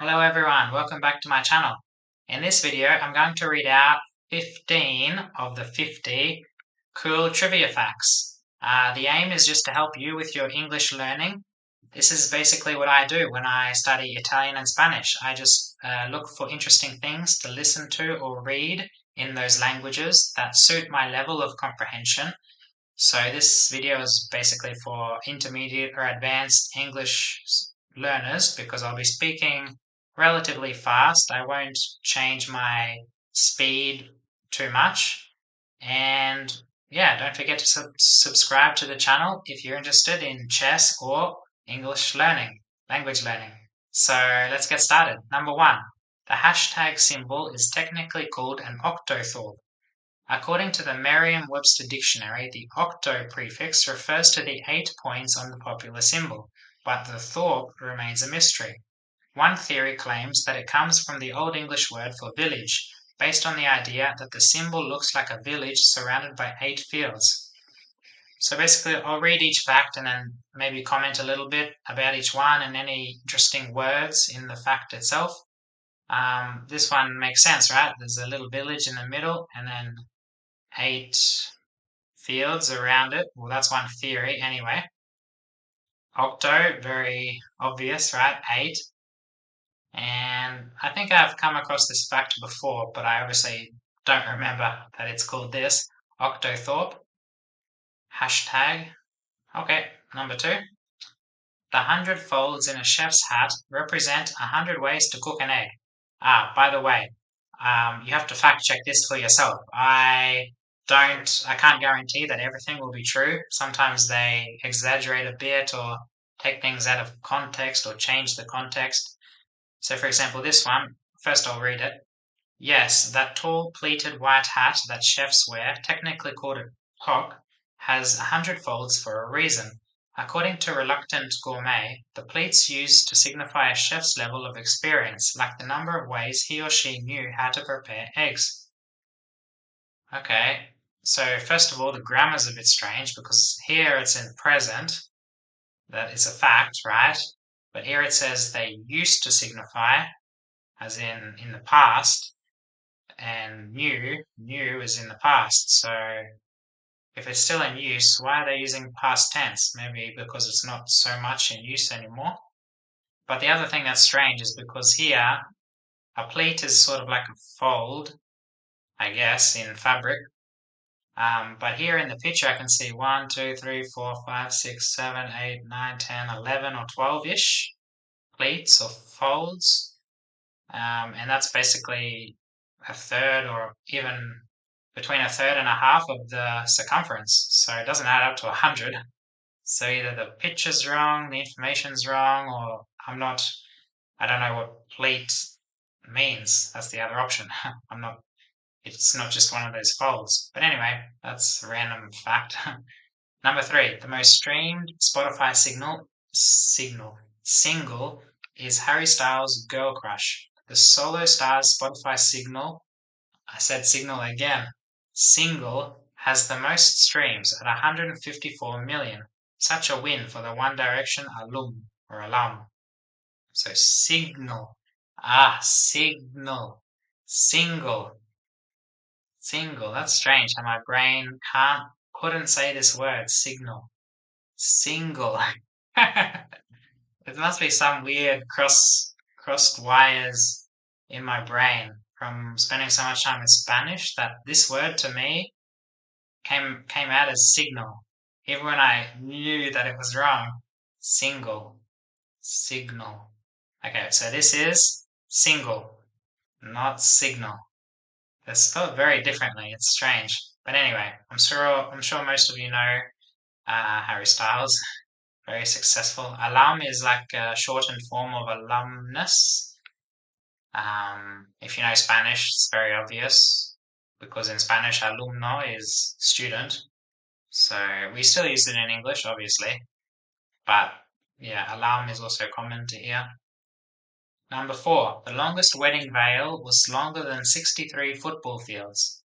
Hello everyone, welcome back to my channel. In this video, I'm going to read out 15 of the 50 cool trivia facts. The aim is just to help you with your English learning. This is basically what I do when I study Italian and Spanish. I just look for interesting things to listen to or read in those languages that suit my level of comprehension. So this video is basically for intermediate or advanced English learners because I'll be speaking relatively fast. I won't change my speed too much. And yeah, don't forget to subscribe to the channel if you're interested in chess or English learning, language learning. So let's get started. Number 1, the hashtag symbol is technically called an octothorpe. According to the Merriam-Webster dictionary, the octo prefix refers to the 8 points on the popular symbol, but the thorpe remains a mystery. One theory claims that it comes from the Old English word for village, based on the idea that the symbol looks like a village surrounded by 8 fields. So basically, I'll read each fact and then maybe comment a little bit about each one and any interesting words in the fact itself. This one makes sense, right? There's a little village in the middle and then 8 fields around it. Well, that's one theory anyway. Octo, very obvious, right? 8. And I think I've come across this fact before, but I obviously don't remember that it's called this. Octothorpe. Hashtag. Okay, number 2. The 100 folds in a chef's hat represent 100 ways to cook an egg. By the way, you have to fact check this for yourself. I can't guarantee that everything will be true. Sometimes they exaggerate a bit or take things out of context or change the context. So for example, this one, first I'll read it. Yes, that tall pleated white hat that chefs wear, technically called a cock, has 100 folds for a reason. According to Reluctant Gourmet, the pleats used to signify a chef's level of experience, like the number of ways he or she knew how to prepare eggs. Okay, so first of all, the grammar's a bit strange because here it's in present. That is a fact, right? But here it says they used to signify, as in the past, and new is in the past. So if it's still in use, why are they using past tense? Maybe because it's not so much in use anymore. But the other thing that's strange is because here, a pleat is sort of like a fold, I guess, in fabric. But here in the picture, I can see 1, 2, 3, 4, 5, 6, 7, 8, 9, 10, 11, or 12-ish pleats or folds. And that's basically a third or even between a third and a half of the circumference. So it doesn't add up to 100. So either the picture's wrong, the information's wrong, or I don't know what pleat means. That's the other option. It's not just one of those folds. But anyway, that's a random fact. Number 3, the most streamed Spotify single is Harry Styles' Girl Crush. The solo star's Spotify single, I said signal again, single has the most streams at 154 million. Such a win for the One Direction alum. So signal. Signal. Single. That's strange how my brain couldn't say this word, signal. Single. It must be some weird crossed wires in my brain from spending so much time in Spanish that this word to me came out as signal, even when I knew that it was wrong. Signal. Okay, so this is single, not signal. They're spelled very differently. It's strange, but anyway, I'm sure most of you know Harry Styles. Very successful. Alum is like a shortened form of alumnus. If you know Spanish, it's very obvious because in Spanish, alumno is student. So we still use it in English, obviously. But yeah, alum is also common to hear. Number 4, the longest wedding veil was longer than 63 football fields.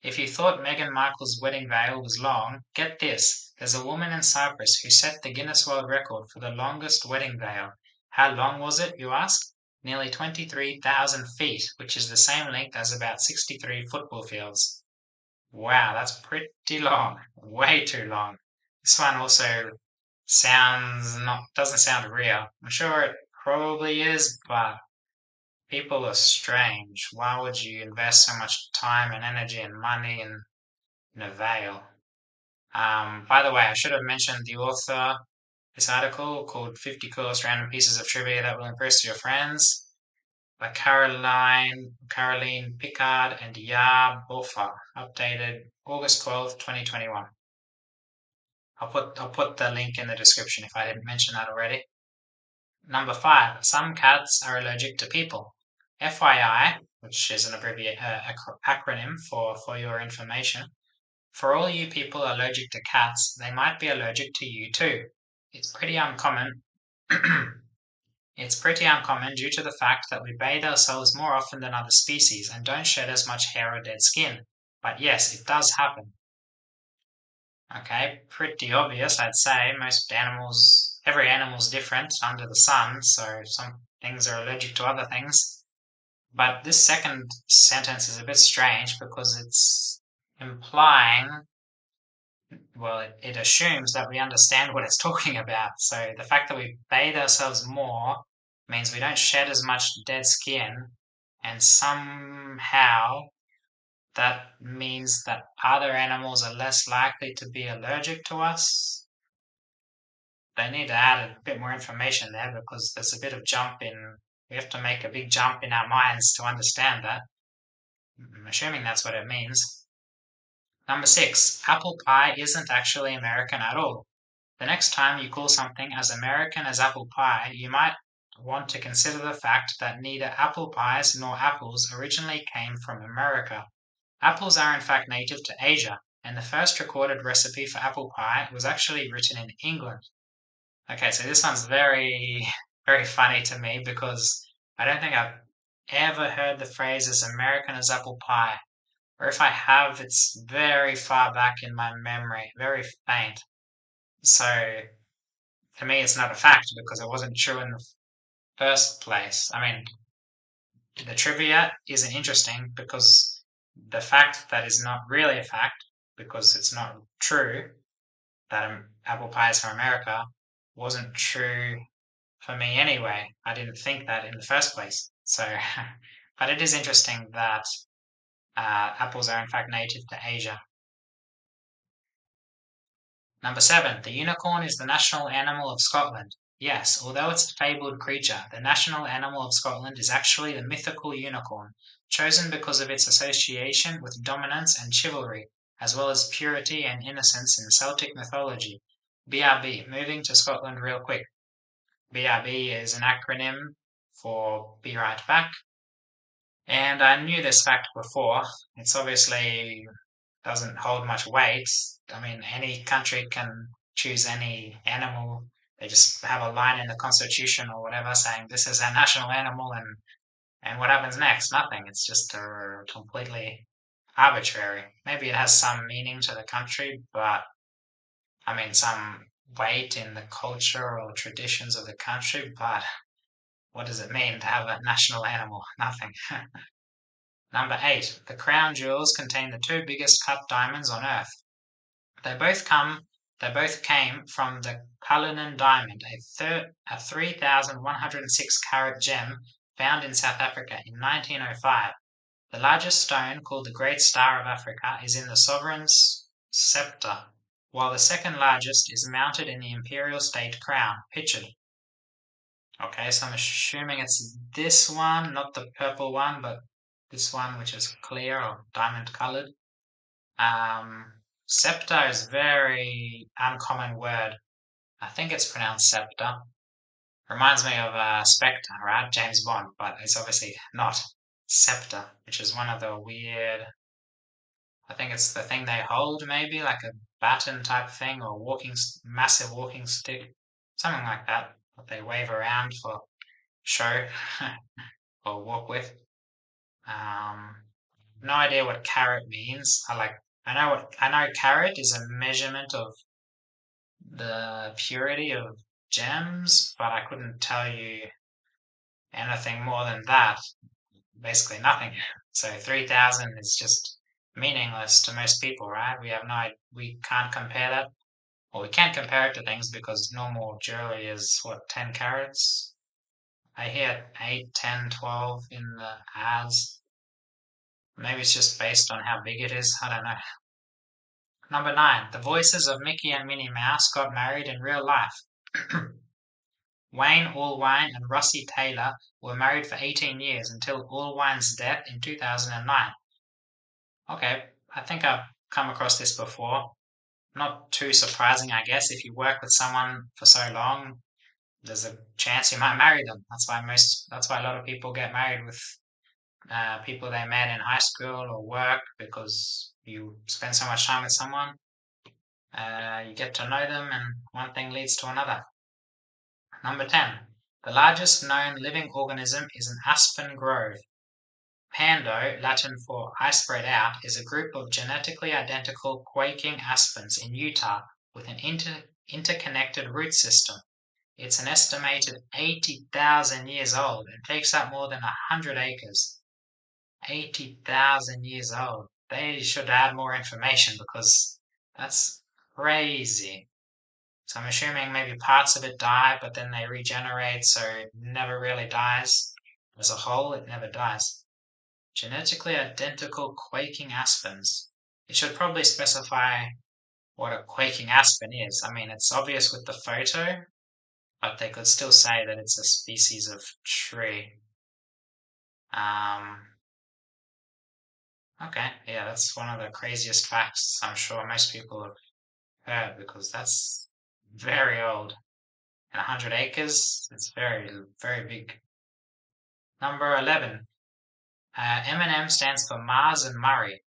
If you thought Meghan Markle's wedding veil was long, get this. There's a woman in Cyprus who set the Guinness World Record for the longest wedding veil. How long was it, you ask? nearly 23,000 feet, which is the same length as about 63 football fields. Wow, that's pretty long. Way too long. This one also doesn't sound real. I'm sure it probably is, but people are strange. Why would you invest so much time and energy and money in a veil? By the way, I should have mentioned the author, this article called 50 Coolest Random Pieces of Trivia That Will Impress Your Friends by Caroline Pickard and Ya Boffa, updated August 12th, 2021. I'll put the link in the description if I didn't mention that already. Number 5. Some cats are allergic to people. FYI, which is an acronym for your information. For all you people allergic to cats, they might be allergic to you too. It's pretty uncommon. It's pretty uncommon due to the fact that we bathe ourselves more often than other species and don't shed as much hair or dead skin. But yes, it does happen. Okay, pretty obvious, I'd say. Every animal's different under the sun, so some things are allergic to other things. But this second sentence is a bit strange because it's implying, well, it assumes that we understand what it's talking about. So the fact that we bathe ourselves more means we don't shed as much dead skin, and somehow that means that other animals are less likely to be allergic to us. They need to add a bit more information there because there's a bit of we have to make a big jump in our minds to understand that. I'm assuming that's what it means. Number 6, apple pie isn't actually American at all. The next time you call something as American as apple pie, you might want to consider the fact that neither apple pies nor apples originally came from America. Apples are in fact native to Asia, and the first recorded recipe for apple pie was actually written in England. Okay, so this one's very, very funny to me because I don't think I've ever heard the phrase as American as apple pie. Or if I have, it's very far back in my memory, very faint. So to me, it's not a fact because it wasn't true in the first place. I mean, the trivia isn't interesting because the fact that is not really a fact because it's not true that apple pie is from America wasn't true for me anyway. I didn't think that in the first place. So, but it is interesting that apples are in fact native to Asia. Number 7. The unicorn is the national animal of Scotland. Yes, although it's a fabled creature, the national animal of Scotland is actually the mythical unicorn, chosen because of its association with dominance and chivalry, as well as purity and innocence in Celtic mythology. BRB, moving to Scotland real quick. BRB is an acronym for Be Right Back. And I knew this fact before. It's obviously doesn't hold much weight. I mean, any country can choose any animal. They just have a line in the constitution or whatever saying this is our national animal, and what happens next? Nothing. It's just completely arbitrary. Maybe it has some meaning to the country, but I mean, some weight in the culture or traditions of the country, but what does it mean to have a national animal? Nothing. Number 8. The crown jewels contain the 2 biggest cut diamonds on Earth. They both came from the Cullinan diamond, a 3,106 carat gem found in South Africa in 1905. The largest stone, called the Great Star of Africa, is in the sovereign's scepter, while the second largest is mounted in the imperial state crown, pictured. Okay, so I'm assuming it's this one, not the purple one, but this one, which is clear or diamond colored. Scepter is a very uncommon word. I think it's pronounced scepter. Reminds me of Spectre, right? James Bond, but it's obviously not. Scepter, which is one of the weird, I think it's the thing they hold, maybe like a baton type thing or massive walking stick, something like that they wave around for show or walk with. No idea what carat means. I know carat is a measurement of the purity of gems, but I couldn't tell you anything more than that, basically nothing. So 3,000 is just meaningless to most people, right? We can't compare that, or we can't compare it to things because normal jewelry is what, 10 carats? I hear 8, 10, 12 in the ads. Maybe it's just based on how big it is. I don't know. Number 9. The voices of Mickey and Minnie Mouse got married in real life. Wayne Allwine and Russie Taylor were married for 18 years until Allwine's death in 2009. Okay, I think I've come across this before. Not too surprising, I guess. If you work with someone for so long, there's a chance you might marry them. That's why a lot of people get married with people they met in high school or work, because you spend so much time with someone, you get to know them, and one thing leads to another. Number 10. The largest known living organism is an aspen grove. Pando, Latin for "I spread out", is a group of genetically identical quaking aspens in Utah with an interconnected root system. It's an estimated 80,000 years old and takes up more than 100 acres. 80,000 years old. They should add more information because that's crazy. So I'm assuming maybe parts of it die, but then they regenerate, so it never really dies. As a whole, it never dies. Genetically identical quaking aspens. It should probably specify what a quaking aspen is. I mean, it's obvious with the photo, but they could still say that it's a species of tree. Okay, yeah, that's one of the craziest facts I'm sure most people have heard, because that's very old. And 100 acres, it's very, very big. Number 11. M&M stands for Mars and Murray.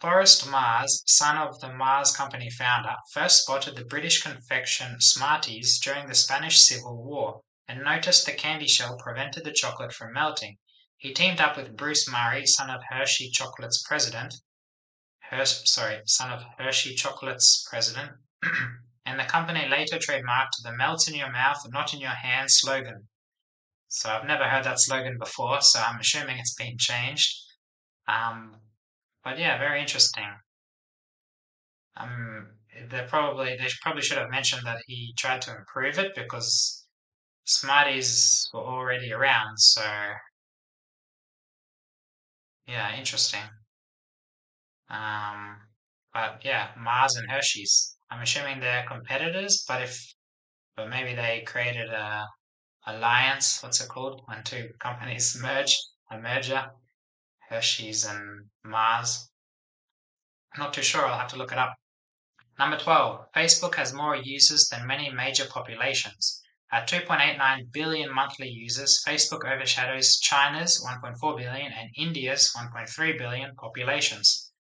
Forrest Mars, son of the Mars Company founder, first spotted the British confection Smarties during the Spanish Civil War and noticed the candy shell prevented the chocolate from melting. He teamed up with Bruce Murray, son of Hershey Chocolate's president, and the company later trademarked the "Melts in your mouth, not in your hand" slogan. So I've never heard that slogan before, so I'm assuming it's been changed. But yeah, very interesting. They probably should have mentioned that he tried to improve it, because Smarties were already around. So yeah, interesting. But yeah, Mars and Hershey's. I'm assuming they're competitors, but maybe they created a alliance. What's it called when two companies merge? A merger. Hershey's and Mars. I'm not too sure. I'll have to look it up. Number 12. Facebook has more users than many major populations. At 2.89 billion monthly users, Facebook overshadows China's 1.4 billion and India's 1.3 billion populations.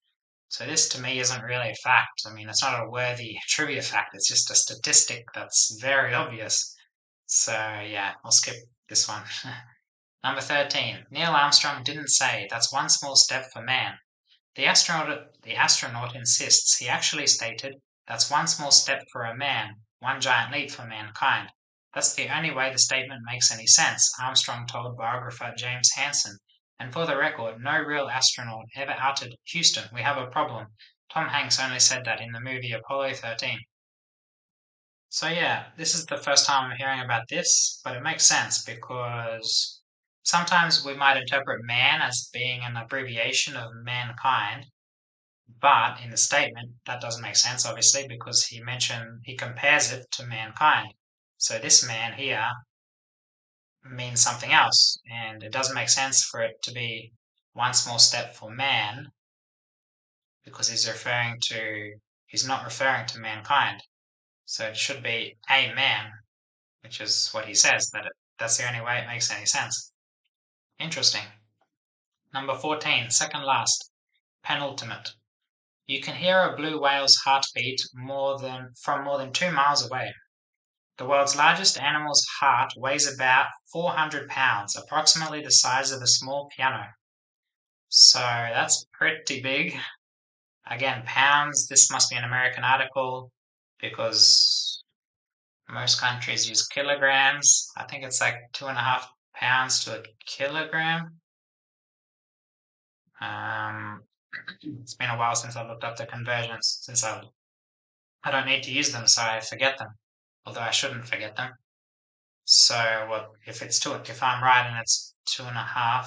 So this to me isn't really a fact. I mean, it's not a worthy trivia fact. It's just a statistic that's very obvious. So yeah, I'll skip this one. Number 13. Neil Armstrong didn't say "that's one small step for man". The astronaut insists he actually stated "that's one small step for a man, one giant leap for mankind". That's the only way the statement makes any sense, Armstrong told biographer James Hansen. And for the record, no real astronaut ever uttered "Houston, we have a problem". Tom Hanks only said that in the movie Apollo 13. So yeah, this is the first time I'm hearing about this, but it makes sense because sometimes we might interpret man as being an abbreviation of mankind, but in the statement that doesn't make sense, obviously, because he compares it to mankind. So this man here means something else, and it doesn't make sense for it to be one small step for man, because he's not referring to mankind. So it should be a man, which is what he says, that's the only way it makes any sense. Interesting. Number 14, second last, penultimate. You can hear a blue whale's heartbeat from more than 2 miles away. The world's largest animal's heart weighs about 400 pounds, approximately the size of a small piano. So that's pretty big. Again, pounds, this must be an American article because most countries use kilograms. I think it's like 2.5 pounds to a kilogram. It's been a while since I looked up the conversions, since I don't need to use them, so I forget them. Although I shouldn't forget them. So what if if I'm right and it's 2.5,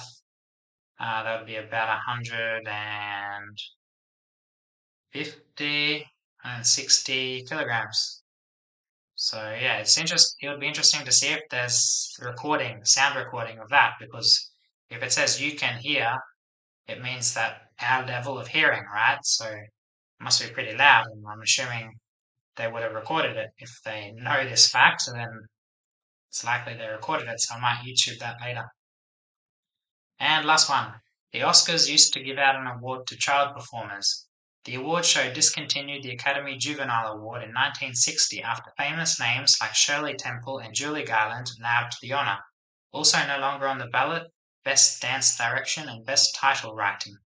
that would be about 160 kilograms. So yeah, it would be interesting to see if there's sound recording of that, because if it says you can hear, it means that our level of hearing, right? So it must be pretty loud, and I'm assuming they would have recorded it. If they know this fact, then it's likely they recorded it, so I might YouTube that later. And last one. The Oscars used to give out an award to child performers. The award show discontinued the Academy Juvenile Award in 1960 after famous names like Shirley Temple and Julie Garland nabbed the honor. Also no longer on the ballot, Best Dance Direction and Best Title Writing.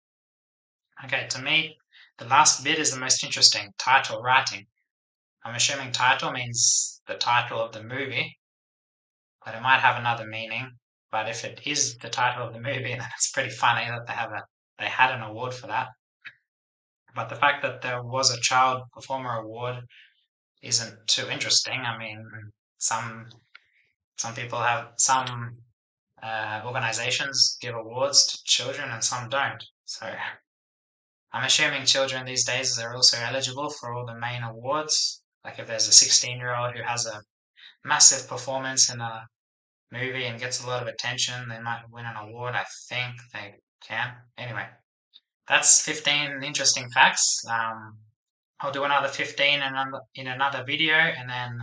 Okay, to me, the last bit is the most interesting, title writing. I'm assuming title means the title of the movie, but it might have another meaning. But if it is the title of the movie, then it's pretty funny that they had an award for that. But the fact that there was a child performer award isn't too interesting. I mean, some organizations give awards to children and some don't. So I'm assuming children these days are also eligible for all the main awards. Like if there's a 16-year-old who has a massive performance in a movie and gets a lot of attention, they might win an award. I think they can. Anyway, that's 15 interesting facts. I'll do another 15 in another video, and then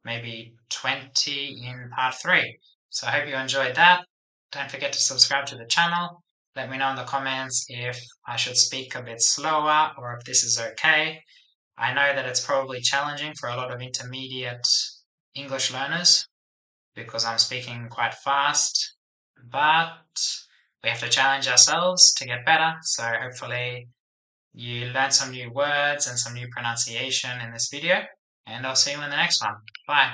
maybe 20 in part 3. So I hope you enjoyed that. Don't forget to subscribe to the channel. Let me know in the comments if I should speak a bit slower or if this is okay. I know that it's probably challenging for a lot of intermediate English learners because I'm speaking quite fast, but we have to challenge ourselves to get better. So hopefully you learn some new words and some new pronunciation in this video, and I'll see you in the next one. Bye.